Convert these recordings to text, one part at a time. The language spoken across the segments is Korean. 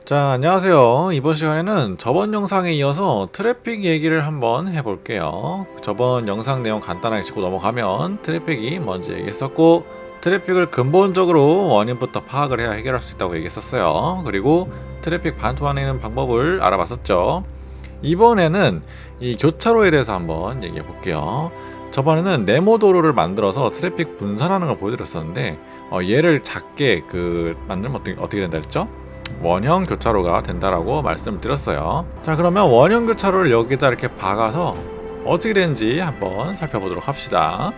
자, 안녕하세요. 이번 시간에는 저번 영상에 이어서 트래픽 얘기를 한번 해볼게요. 저번 영상 내용 간단하게 짚고 넘어가면 트래픽이 뭔지 얘기했었고, 트래픽을 근본적으로 원인부터 파악을 해야 해결할 수 있다고 얘기했었어요. 그리고 트래픽 반토화내는 방법을 알아봤었죠. 이번에는 이 교차로에 대해서 한번 얘기해 볼게요. 저번에는 네모 도로를 만들어서 트래픽 분산하는 걸 보여드렸었는데, 얘를 작게 만들면 어떻게 된다 했죠? 원형 교차로가 된다라고 말씀을 드렸어요. 자, 그러면 원형 교차로를 여기다 이렇게 박아서 어떻게 되는지 한번 살펴보도록 합시다.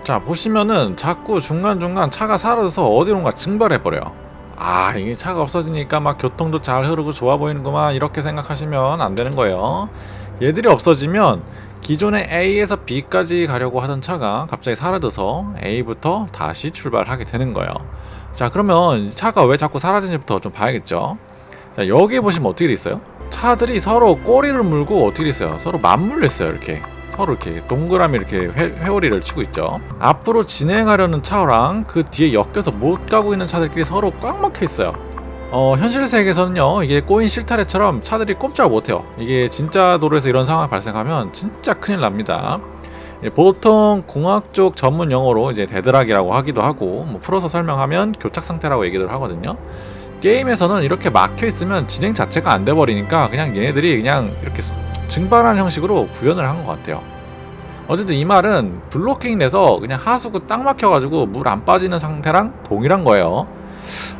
자, 보시면은 자꾸 중간중간 차가 사라져서 어디론가 증발해버려요. 아, 이게 차가 없어지니까 막 교통도 잘 흐르고 좋아 보이는구만, 이렇게 생각하시면 안 되는 거예요. 얘들이 없어지면 기존의 A에서 B까지 가려고 하던 차가 갑자기 사라져서 A부터 다시 출발하게 되는 거예요. 자, 그러면 차가 왜 자꾸 사라지는지부터 좀 봐야겠죠. 자, 여기 보시면 어떻게 돼 있어요? 차들이 서로 꼬리를 물고 어떻게 돼 있어요? 서로 맞물려 있어요. 이렇게 서로 이렇게 동그라미 이렇게 회오리를 치고 있죠. 앞으로 진행하려는 차랑 그 뒤에 엮여서 못 가고 있는 차들끼리 서로 꽉 막혀 있어요. 현실 세계에서는요, 이게 꼬인 실타래처럼 차들이 꼼짝을 못해요. 이게 진짜 도로에서 이런 상황이 발생하면 진짜 큰일 납니다. 보통 공학 쪽 전문 용어로 이제 데드락이라고 하기도 하고, 뭐 풀어서 설명하면 교착 상태라고 얘기를 하거든요. 게임에서는 이렇게 막혀 있으면 진행 자체가 안 돼 버리니까 그냥 얘네들이 그냥 이렇게 증발하는 형식으로 구현을 한 것 같아요. 어쨌든 이 말은 블로킹 돼서 그냥 하수구 딱 막혀가지고 물 안 빠지는 상태랑 동일한 거예요.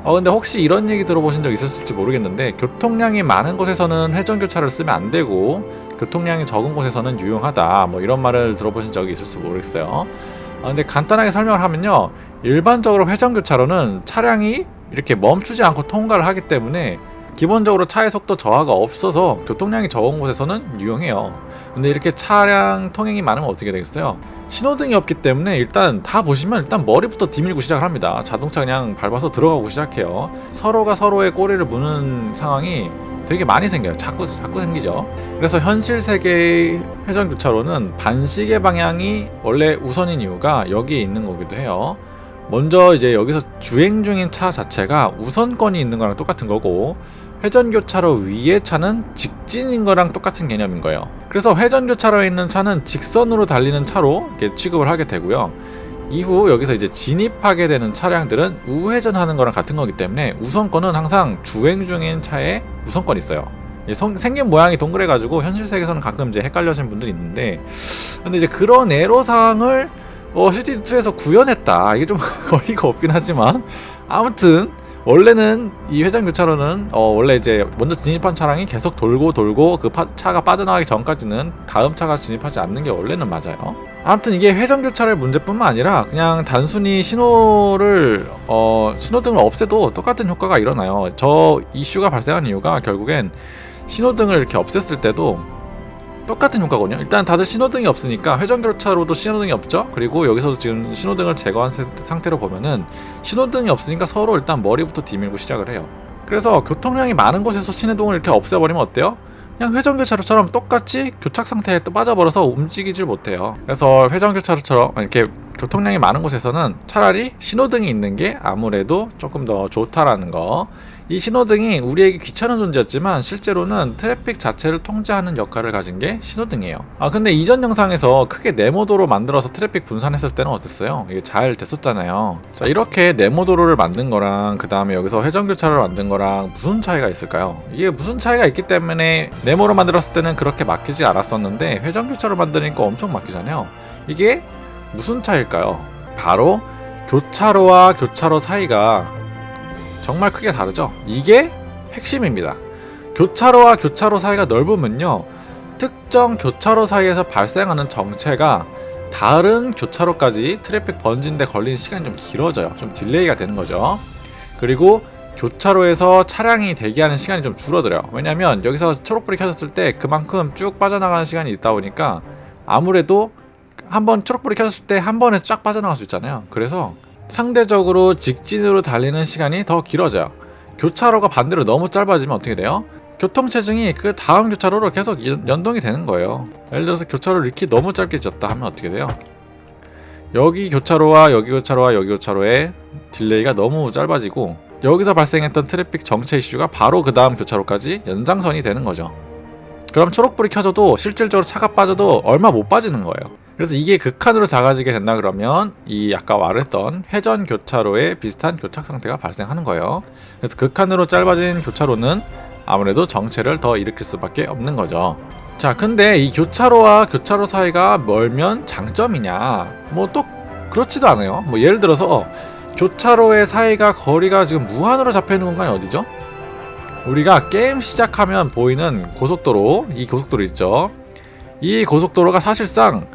근데 혹시 이런 얘기 들어보신 적 있었을지 모르겠는데, 교통량이 많은 곳에서는 회전교차를 쓰면 안 되고 교통량이 적은 곳에서는 유용하다, 뭐 이런 말을 들어보신 적이 있을지 모르겠어요. 근데 간단하게 설명을 하면요, 일반적으로 회전교차로는 차량이 이렇게 멈추지 않고 통과를 하기 때문에 기본적으로 차의 속도 저하가 없어서 교통량이 적은 곳에서는 유용해요. 근데 이렇게 차량 통행이 많으면 어떻게 되겠어요? 신호등이 없기 때문에 일단 다 보시면 일단 머리부터 디밀고 시작을 합니다. 자동차 그냥 밟아서 들어가고 시작해요. 서로가 서로의 꼬리를 무는 상황이 되게 많이 생겨요. 자꾸 생기죠. 그래서 현실 세계의 회전교차로는 반시계 방향이 원래 우선인 이유가 여기에 있는 거기도 해요. 먼저 이제 여기서 주행 중인 차 자체가 우선권이 있는 거랑 똑같은 거고, 회전교차로 위의 차는 직진인 거랑 똑같은 개념인 거예요. 그래서 회전교차로에 있는 차는 직선으로 달리는 차로 이렇게 취급을 하게 되고요. 이후 여기서 이제 진입하게 되는 차량들은 우회전하는 거랑 같은 거기 때문에 우선권은 항상 주행 중인 차에 우선권이 있어요. 생긴 모양이 동그래가지고 현실 세계에서는 가끔 이제 헷갈려하시는 분들이 있는데, 근데 이제 그런 애로사항을 시티2에서 구현했다. 이게 좀 어이가 없긴 하지만, 아무튼 원래는 이 회전교차로는 원래 이제 먼저 진입한 차량이 계속 돌고 그 차가 빠져나가기 전까지는 다음 차가 진입하지 않는 게 원래는 맞아요. 아무튼 이게 회전교차로의 문제뿐만 아니라 그냥 단순히 신호등을 없애도 똑같은 효과가 일어나요. 저 이슈가 발생한 이유가 결국엔 신호등을 이렇게 없앴을 때도 똑같은 효과거든요. 일단 다들 신호등이 없으니까 회전교차로도 신호등이 없죠. 그리고 여기서도 지금 신호등을 제거한 상태로 보면은 신호등이 없으니까 서로 일단 머리부터 디밀고 시작을 해요. 그래서 교통량이 많은 곳에서 신호등을 이렇게 없애버리면 어때요? 그냥 회전교차로처럼 똑같이 교착 상태에 또 빠져버려서 움직이질 못해요. 그래서 회전교차로처럼 이렇게 교통량이 많은 곳에서는 차라리 신호등이 있는 게 아무래도 조금 더 좋다라는 거. 이 신호등이 우리에게 귀찮은 존재였지만 실제로는 트래픽 자체를 통제하는 역할을 가진 게 신호등이에요. 근데 이전 영상에서 크게 네모도로 만들어서 트래픽 분산했을 때는 어땠어요? 이게 잘 됐었잖아요. 자, 이렇게 네모도로를 만든 거랑 그 다음에 여기서 회전교차로를 만든 거랑 무슨 차이가 있을까요? 이게 무슨 차이가 있기 때문에 네모로 만들었을 때는 그렇게 막히지 않았었는데 회전교차로 만드니까 엄청 막히잖아요. 이게 무슨 차이일까요? 바로 교차로와 교차로 사이가 정말 크게 다르죠. 이게 핵심입니다. 교차로와 교차로 사이가 넓으면요, 특정 교차로 사이에서 발생하는 정체가 다른 교차로까지 트래픽 번진데 걸리는 시간이 좀 길어져요. 좀 딜레이가 되는 거죠. 그리고 교차로에서 차량이 대기하는 시간이 좀 줄어들어요. 왜냐면 여기서 초록불이 켜졌을 때 그만큼 쭉 빠져나가는 시간이 있다 보니까 아무래도 한번 초록불이 켜졌을 때 한 번에 쫙 빠져나갈 수 있잖아요. 그래서 상대적으로 직진으로 달리는 시간이 더 길어져요. 교차로가 반대로 너무 짧아지면 어떻게 돼요? 교통체증이 그 다음 교차로로 계속 연동이 되는 거예요. 예를 들어서 교차로를 이렇게 너무 짧게 지었다 하면 어떻게 돼요? 여기 교차로와 여기 교차로와 여기 교차로의 딜레이가 너무 짧아지고 여기서 발생했던 트래픽 정체 이슈가 바로 그 다음 교차로까지 연장선이 되는 거죠. 그럼 초록불이 켜져도 실질적으로 차가 빠져도 얼마 못 빠지는 거예요. 그래서 이게 극한으로 작아지게 된다 그러면 이 아까 말했던 회전 교차로에 비슷한 교착 상태가 발생하는 거예요. 그래서 극한으로 짧아진 교차로는 아무래도 정체를 더 일으킬 수밖에 없는 거죠. 자, 근데 이 교차로와 교차로 사이가 멀면 장점이냐? 뭐 또 그렇지도 않아요. 뭐 예를 들어서 교차로의 사이가 거리가 지금 무한으로 잡혀있는 공간이 어디죠? 우리가 게임 시작하면 보이는 고속도로, 이 고속도로 있죠. 이 고속도로가 사실상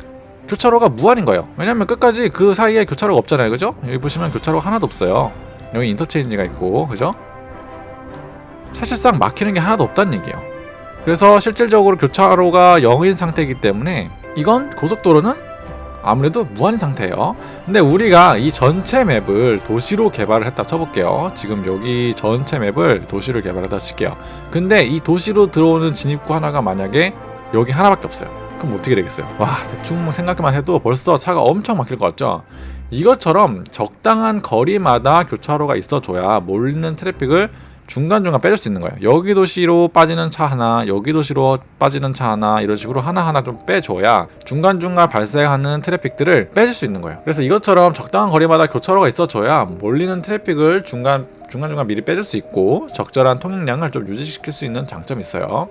교차로가 무한인 거예요. 왜냐면 끝까지 그 사이에 교차로가 없잖아요. 그죠? 여기 보시면 교차로가 하나도 없어요. 여기 인터체인지가 있고, 그죠? 사실상 막히는 게 하나도 없다는 얘기예요. 그래서 실질적으로 교차로가 0인 상태이기 때문에 이건 고속도로는 아무래도 무한인 상태예요. 근데 우리가 이 전체 맵을 도시로 개발을 했다 쳐볼게요. 지금 여기 전체 맵을 도시로 개발했다 칠게요. 근데 이 도시로 들어오는 진입구 하나가 만약에 여기 하나밖에 없어요. 그럼 어떻게 되겠어요? 와, 대충 생각만 해도 벌써 차가 엄청 막힐 것 같죠? 이것처럼 적당한 거리마다 교차로가 있어줘야 몰리는 트래픽을 중간중간 빼줄 수 있는 거예요. 여기 도시로 빠지는 차 하나, 여기 도시로 빠지는 차 하나, 이런 식으로 하나하나 좀 빼줘야 중간중간 발생하는 트래픽들을 빼줄 수 있는 거예요. 그래서 이것처럼 적당한 거리마다 교차로가 있어줘야 몰리는 트래픽을 중간중간 미리 빼줄 수 있고 적절한 통행량을 좀 유지시킬 수 있는 장점이 있어요.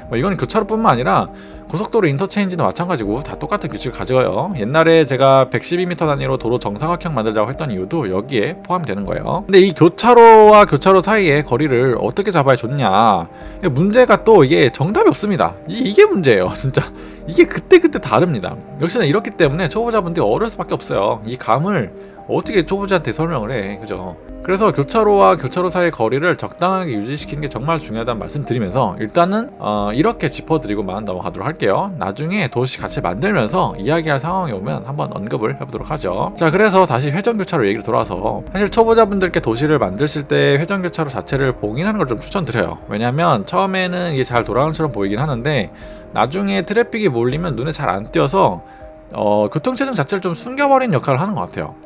뭐 이건 교차로뿐만 아니라 고속도로 인터체인지도 마찬가지고 다 똑같은 규칙을 가져가요. 옛날에 제가 112m 단위로 도로 정사각형 만들자고 했던 이유도 여기에 포함되는 거예요. 근데 이 교차로와 교차로 사이의 거리를 어떻게 잡아야 좋냐, 문제가 또 이게 정답이 없습니다. 이게 문제예요. 진짜 이게 그때그때 다릅니다. 역시나 이렇기 때문에 초보자분들이 어려울 수밖에 없어요. 이 감을 어떻게 초보자한테 설명을 해, 그죠? 그래서 교차로와 교차로 사이의 거리를 적당하게 유지시키는 게 정말 중요하다는 말씀 드리면서 일단은 이렇게 짚어드리고만 넘어가도록 할게요. 나중에 도시 같이 만들면서 이야기할 상황이 오면 한번 언급을 해보도록 하죠. 자, 그래서 다시 회전교차로 얘기로 돌아와서 사실 초보자분들께 도시를 만드실 때 회전교차로 자체를 봉인하는 걸 좀 추천드려요. 왜냐면 처음에는 이게 잘 돌아가는 것처럼 보이긴 하는데 나중에 트래픽이 몰리면 눈에 잘 안 띄어서 교통체증 자체를 좀 숨겨버리는 역할을 하는 것 같아요.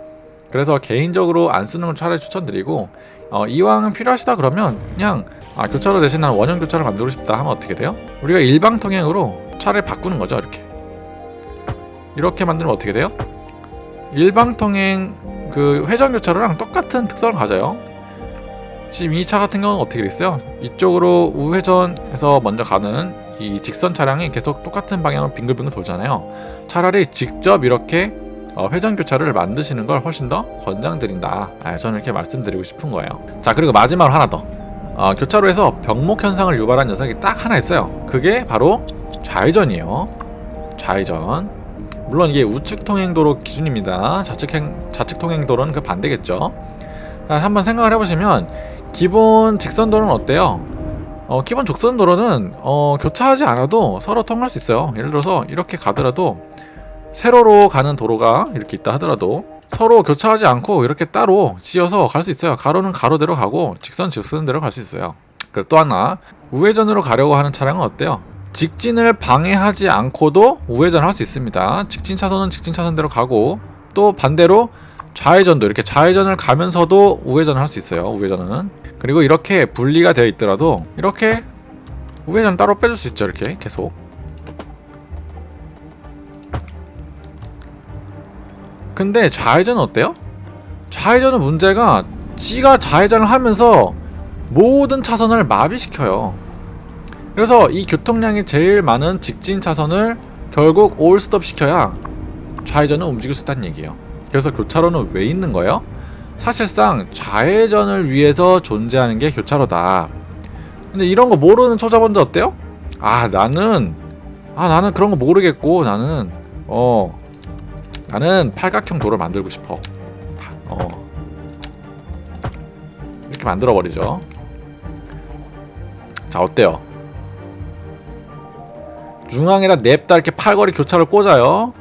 그래서 개인적으로 안 쓰는 걸 차라리 추천드리고 이왕 필요하시다 그러면 그냥 교차로 대신 난 원형 교차로 만들고 싶다 하면 어떻게 돼요? 우리가 일방통행으로 차를 바꾸는 거죠. 이렇게 만들면 어떻게 돼요? 일방통행 그 회전교차로랑 똑같은 특성을 가져요. 지금 이 차 같은 경우는 어떻게 됐어요? 이쪽으로 우회전해서 먼저 가는 이 직선 차량이 계속 똑같은 방향으로 빙글빙글 돌잖아요. 차라리 직접 이렇게 회전교차로를 만드시는 걸 훨씬 더 권장드린다. 저는 이렇게 말씀드리고 싶은 거예요. 자, 그리고 마지막으로 하나 더. 교차로에서 병목 현상을 유발한 녀석이 딱 하나 있어요. 그게 바로 좌회전이에요. 좌회전. 물론 이게 우측 통행도로 기준입니다. 좌측 통행도로는 그 반대겠죠. 한번 생각을 해보시면 기본 직선도로는 어때요? 기본 족선도로는 교차하지 않아도 서로 통할 수 있어요. 예를 들어서 이렇게 가더라도 세로로 가는 도로가 이렇게 있다 하더라도 서로 교차하지 않고 이렇게 따로 지어서 갈 수 있어요. 가로는 가로대로 가고 직선대로 갈 수 있어요. 그리고 또 하나, 우회전으로 가려고 하는 차량은 어때요? 직진을 방해하지 않고도 우회전을 할 수 있습니다. 직진 차선은 직진 차선대로 가고 또 반대로 좌회전도 이렇게 좌회전을 가면서도 우회전을 할 수 있어요. 우회전은. 그리고 이렇게 분리가 되어 있더라도 이렇게 우회전 따로 빼줄 수 있죠. 이렇게 계속. 근데 좌회전은 어때요? 좌회전은 문제가 지가 좌회전을 하면서 모든 차선을 마비시켜요. 그래서 이 교통량이 제일 많은 직진 차선을 결국 올스톱 시켜야 좌회전은 움직일 수 있다는 얘기예요. 그래서 교차로는 왜 있는 거예요? 사실상 좌회전을 위해서 존재하는 게 교차로다. 근데 이런 거 모르는 초보자분들 어때요? 나는 그런 거 모르겠고 나는 팔각형 도로를 만들고 싶어. 이렇게 만들어버리죠. 자, 어때요? 중앙에다 냅다 이렇게 팔거리 교차로를 꽂아요.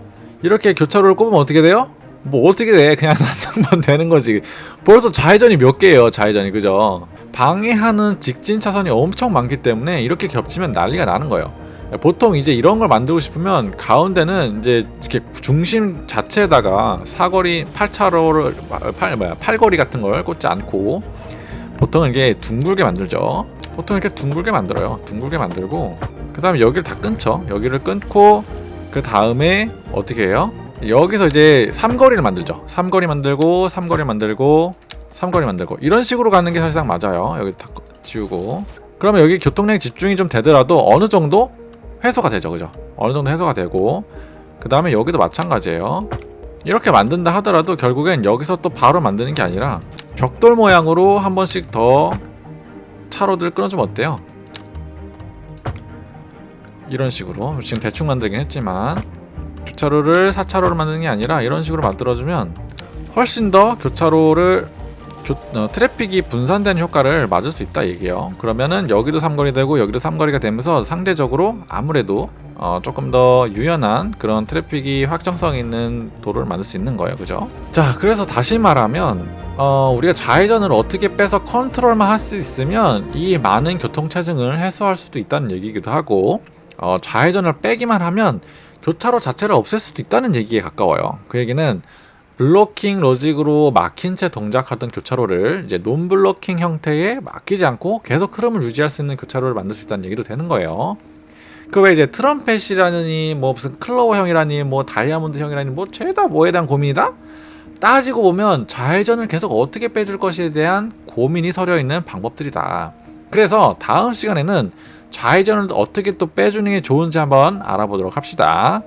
이렇게 교차로를 꼽으면 어떻게 돼요? 뭐 어떻게 돼? 그냥 난장만 되는 거지. 벌써 좌회전이 몇 개예요, 좌회전이. 그죠? 방해하는 직진 차선이 엄청 많기 때문에 이렇게 겹치면 난리가 나는 거예요. 보통 이제 이런 걸 만들고 싶으면 가운데는 이제 이렇게 중심 자체에다가 사거리 8차로를 팔거리 같은 걸 꽂지 않고 보통은 이게 둥글게 만들죠. 보통 이렇게 둥글게 만들어요. 둥글게 만들고 그 다음에 여기를 다 끊죠. 여기를 끊고 그 다음에 어떻게 해요? 여기서 이제 삼거리를 만들죠. 삼거리 만들고 삼거리 만들고 삼거리 만들고 이런 식으로 가는 게 사실상 맞아요. 여기 다 지우고 그러면 여기 교통량 집중이 좀 되더라도 어느 정도 해소가 되죠. 그죠? 어느 정도 해소가 되고 그 다음에 여기도 마찬가지예요. 이렇게 만든다 하더라도 결국엔 여기서 또 바로 만드는 게 아니라 벽돌 모양으로 한 번씩 더 차로들을 끊어주면 어때요? 이런 식으로 지금 대충 만들긴 했지만 교차로를 4차로로 만드는 게 아니라 이런 식으로 만들어주면 훨씬 더 교차로를 트래픽이 분산되는 효과를 맞을 수 있다 얘기예요. 그러면은 여기도 삼거리 되고 여기도 삼거리가 되면서 상대적으로 아무래도 조금 더 유연한 그런 트래픽이 확정성 있는 도로를 만들 수 있는 거예요. 그죠? 자, 그래서 다시 말하면 우리가 좌회전을 어떻게 빼서 컨트롤만 할 수 있으면 이 많은 교통체증을 해소할 수도 있다는 얘기이기도 하고 좌회전을 빼기만 하면 교차로 자체를 없앨 수도 있다는 얘기에 가까워요. 그 얘기는 블로킹 로직으로 막힌 채 동작하던 교차로를 이제 논블로킹 형태에 막히지 않고 계속 흐름을 유지할 수 있는 교차로를 만들 수 있다는 얘기도 되는 거예요. 그 외에 이제 트럼펫이라니 뭐 무슨 클로버형이라니 뭐 다이아몬드형이라니 뭐 죄다 뭐에 대한 고민이다? 따지고 보면 좌회전을 계속 어떻게 빼줄 것에 대한 고민이 서려 있는 방법들이다. 그래서 다음 시간에는 좌회전을 어떻게 또 빼주는 게 좋은지 한번 알아보도록 합시다.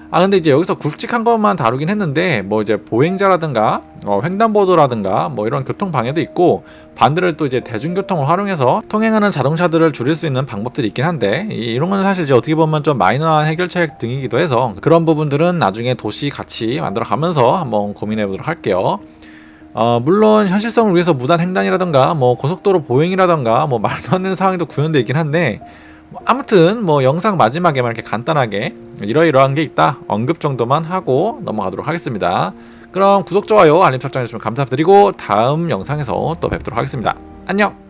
근데 이제 여기서 굵직한 것만 다루긴 했는데 뭐 이제 보행자라든가 횡단보도라든가 뭐 이런 교통 방해도 있고 반대로 또 이제 대중교통을 활용해서 통행하는 자동차들을 줄일 수 있는 방법들이 있긴 한데 이런 건 사실 이제 어떻게 보면 좀 마이너한 해결책 등이기도 해서 그런 부분들은 나중에 도시 같이 만들어 가면서 한번 고민해 보도록 할게요. 물론 현실성을 위해서 무단 횡단이라든가 뭐 고속도로 보행이라든가 뭐 말도 안 되는 상황도 구현되어 있긴 한데 아무튼 뭐 영상 마지막에만 이렇게 간단하게 이러이러한 게 있다 언급 정도만 하고 넘어가도록 하겠습니다. 그럼 구독, 좋아요, 알림 설정 해주시면 감사드리고 다음 영상에서 또 뵙도록 하겠습니다. 안녕!